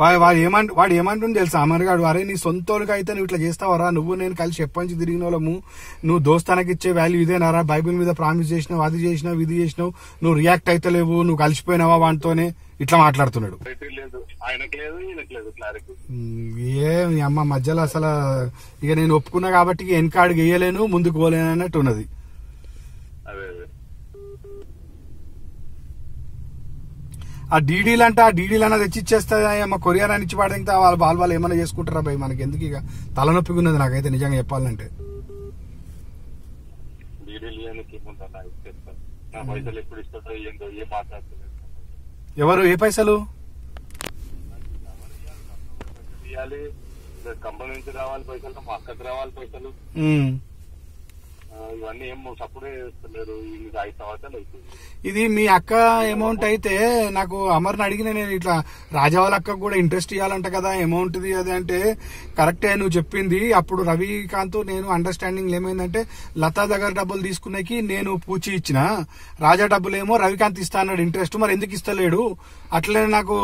వాడు ఏమంటుంది తెలుసా అమర్గాడు, అరే నీ సొంతోళ్ళకి అయితే నువ్వు ఇట్లా చేస్తావరా, నువ్వు నేను కలిసి ఎప్పటి తిరిగిన వాళ్ళము, నువ్వు దోస్తానికి ఇచ్చే వాల్యూ ఇదేనారా, బైబిల్ మీద ప్రామిస్ చేసినావు, అది చేసినావు, ఇది చేసినావు, నువ్వు రియాక్ట్ అయితే లేవు, నువ్వు కలిసిపోయినావా వాటితోనే, ఇట్లా మాట్లాడుతున్నాడు. ఏ అమ్మ మధ్యలో అసలు ఇక నేను ఒప్పుకున్నా కాబట్టి వెనకాడికి వేయలేను, ముందుకు పోలేను అన్నట్టు ఉన్నది. ఆ డీడీలు అంటే ఆ డీడీలు అన్న తెచ్చిచ్చేస్తుంది అమ్మ, కొరియర్ అని ఇచ్చి పాడితే వాళ్ళు ఏమైనా చేసుకుంటారా భయ్, మనకి ఎందుకు ఇక తలనొప్పిగా ఉన్నది నాకైతే నిజంగా చెప్పాలంటే. ఎవరు ఏ పైసలు కంపెనీ నుంచి రావాలి పైసలు, మా అక్కకి రావాలి పైసలు, ఇవన్నీ ఏం సపోర్ట్ చేస్తలేరు. 5 సంవత్సరాలు అవుతుంది. ఇది మీ అక్క అమౌంట్ అయితే నాకు అమర్ని అడిగిన, నేను ఇట్లా రాజా వాళ్ళ అక్కకు కూడా ఇంట్రెస్ట్ ఇవ్వాలంట కదా అమౌంట్ ఇది అది అంటే, కరెక్టే నువ్వు చెప్పింది. అప్పుడు రవికాంత్ నేను అండర్స్టాండింగ్ ఏమైందంటే, లతా దగ్గర డబ్బులు తీసుకునేకి నేను పూచి ఇచ్చిన, రాజా డబ్బులు ఏమో రవికాంత్ ఇస్తా అన్నాడు ఇంట్రెస్ట్, మరి ఎందుకు ఇస్తలేడు, అట్లనే నాకు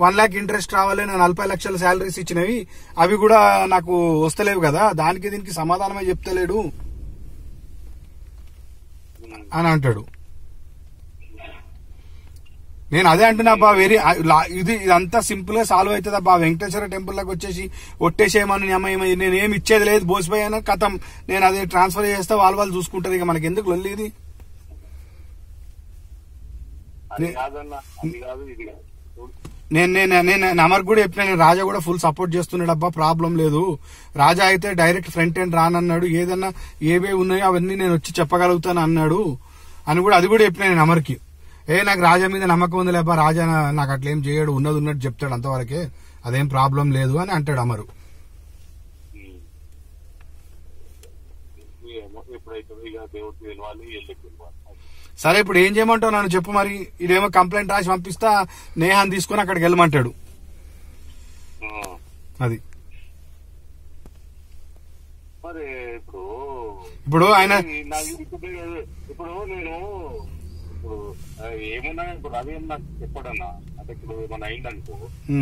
1 lakh ఇంట్రెస్ట్ రావాలి, నేను 40 లక్షల శాలరీస్ ఇచ్చినవి అవి కూడా నాకు వస్తలేవు కదా, దానికి దీనికి సమాధానమే చెప్తలేడు అని అంటాడు. నేను అదే అంటున్నా అబ్బా, ఇది ఇదంతా సింపుల్ గా సాల్వ్ అవుతుంది అబ్బా. వెంకటేశ్వర టెంపుల్ లకు వచ్చేసి ఒట్టేసేయమని నేను ఏమి ఇచ్చేది లేదు, బోసిపోయాను కథం, నేను అదే ట్రాన్స్ఫర్ చేస్తే వాళ్ళు చూసుకుంటారు, ఇక మనకి ఎందుకు లొల్లి ఇది. నేను అమర్ కూడా చెప్పిన, నేను రాజా కూడా ఫుల్ సపోర్ట్ చేస్తున్నాడు అబ్బా, ప్రాబ్లం లేదు, రాజా అయితే డైరెక్ట్ ఫ్రంట్ ఎండ్ రానన్నాడు, ఏదన్నా ఏవే ఉన్నాయో అవన్నీ నేను వచ్చి చెప్పగలుగుతాను అన్నాడు అని కూడా అది కూడా చెప్పిన నేను అమర్కి. నాకు రాజా మీద నమ్మకం ఉంది లేబ్బా, రాజా నాకు అట్లేం చేయడు, ఉన్నది ఉన్నట్టు చెప్తాడు అంతవరకే, అదేం ప్రాబ్లం లేదు అని అంటాడు అమరు. సరే ఇప్పుడు ఏం చేయమంటావు నన్ను చెప్పు మరి. ఇదేమో కంప్లైంట్ రాసి పంపిస్తా, నేహాన్ని తీసుకుని అక్కడికి వెళ్ళమంటాడు. అది ఇప్పుడు ఆయన ఇప్పుడు నేను ఇప్పుడు ఏమన్నా ఇప్పుడు రవి నాకు చెప్పడన్నా, అంటే ఇప్పుడు ఏమన్నా అయిందనుకో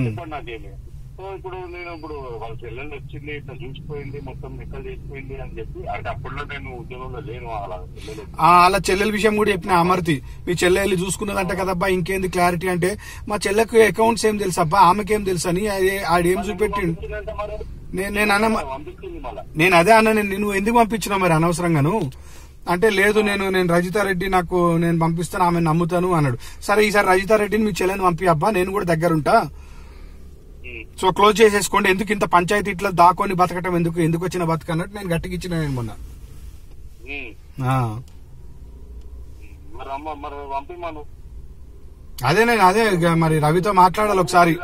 చెప్పండి నాకేమి. సో ఇప్పుడు నేను ఇప్పుడు వాళ్ళ చెల్లెలు వచ్చింది, ఇట్లా చూసిపోయింది, మొత్తం ఎక్కడ చేసిపోయింది అని చెప్పి, అంటే అప్పట్లో నేను ఉద్యోగంలో లేను, అలా చెల్లెల విషయం కూడా చెప్పిన అమర్తి, మీ చెల్లెలు చూసుకున్నదంట కదబ్బా, ఇంకేంది క్లారిటీ అంటే, మా చెల్లెకు అకౌంట్స్ ఏం తెలుసు అబ్బా, ఆమెకేం తెలుసు అని ఆడేం చూపెట్టిండు. నేను అదే అన్న, నువ్వు ఎందుకు పంపించినావు మరి అనవసరంగాను అంటే, లేదు నేను రజితారెడ్డి నాకు నేను పంపిస్తాను, ఆమె నమ్ముతాను అన్నాడు. సరే ఈసారి రజితారెడ్డిని మీ చెల్లెని పంపి అబ్బా, నేను కూడా దగ్గరుంటా, సో క్లోజ్ చేసేసుకోండి, ఎందుకు ఇంత పంచాయతీ ఇట్లా దాకొని బతకటం, ఎందుకు వచ్చిన బతక అన్నట్టు నేను గట్టిగా ఇచ్చిన నేను మొన్న. అదే మరి రవితో మాట్లాడాలి ఒకసారి,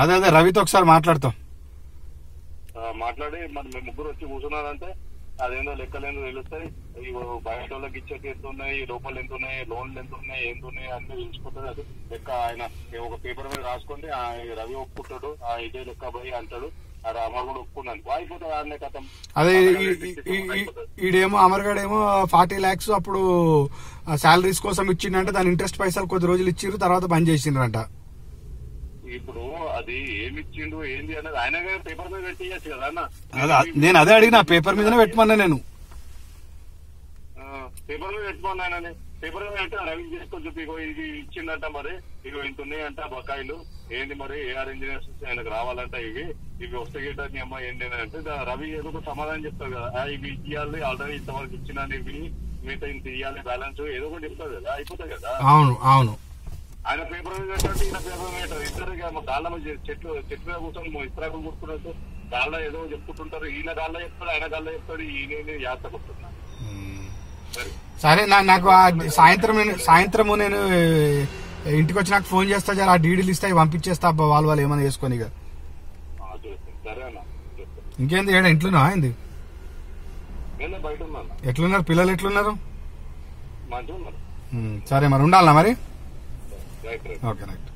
అదే రవితో ఒకసారి మాట్లాడతాం, మాట్లాడి మరి మేము ముగ్గురు వచ్చి కూర్చున్నారంటే అదేందో లెక్కలేందో తెలుస్తాయి, బయట వాళ్ళకి ఇచ్చేది ఎంత ఉన్నాయి, లోపల ఎంత ఉన్నాయి, లోన్లు ఎంత ఉన్నాయి, ఏంటి ఉన్నాయి అన్నీ తెలుసుకుంటుంది. అది లెక్క ఆయన ఒక పేపర్ మీద రాసుకోండి, రవి ఒప్పుకుంటాడు, ఇదే లెక్క పోయి అంటాడు, అమర్ కూడా ఒప్పుకున్నాను, అయిపోతుంది ఆడనే కథం. అదే ఈడేమో అమర్గాడేమో 40 lakhs అప్పుడు శాలరీస్ కోసం ఇచ్చిండంటే, దాని ఇంట్రెస్ట్ పైసలు కొద్ది రోజులు ఇచ్చిర్రు, తర్వాత బంద్ చేసిండ్రంట. ఇప్పుడు అది ఏమి ఇచ్చిండు ఏంది అనేది ఆయన పేపర్ మీద పెట్టియచ్చు కదా అన్న. నేను అదే అడిగిన, పేపర్ మీదనే పెట్టమన్నా, నేను పేపర్ మీద పెట్టమన్నా ఆయనని, పేపర్ మీద పెట్టి రవి చేసుకొని చెప్పి ఇది ఇచ్చిందంట, మరి ఇంత ఉన్నాయంట బకాయిలు, ఏంది మరి ఏఆర్ ఇంజనీర్స్ ఆయనకు రావాలంట, ఇవి వస్తే గిట్ట అమ్మ ఏంటి అంటే, రవి ఏదో ఒక సమాధానం చెప్తారు కదా, ఇవి ఇవ్వాలి ఆల్రెడీ ఇంతవరకు ఇచ్చినాను, ఇవి మిగతా ఇంత ఇవ్వాలి బ్యాలెన్స్ ఏదో ఒకటి చెప్తారు కదా, అయిపోతాయి కదా. అవును ఆయన పేపర్ మీద పెట్టండి, ఈయన పేపర్ మీద పెట్టారు, ఇద్దరు గాళ్ళ చెట్ల మీద కూర్చొని ఇస్త్రాకులు కొట్టుకున్నట్టు గాళ్ళ ఏదో చెప్పుకుంటారు, ఈయన గాళ్ళ చెప్తాడు, ఆయన గాళ్ళ చెప్తాడు, ఈయన యాత్ర కొట్టుకున్నాను. సరే నాకు సాయంత్రము నేను ఇంటికి వచ్చి నాకు ఫోన్ చేస్తా, జర ఆ డీడీలు ఇస్తాయి పంపించేస్తా అబ్బా, వాళ్ళు ఏమైనా చేసుకొని. ఇక ఇంకేంది ఏడా ఇంట్లోనా అయింది, ఎట్లున్నారు పిల్లలు, ఎట్లున్నారు? సరే మరి ఉండాలనా మరి, ఓకే రైట్.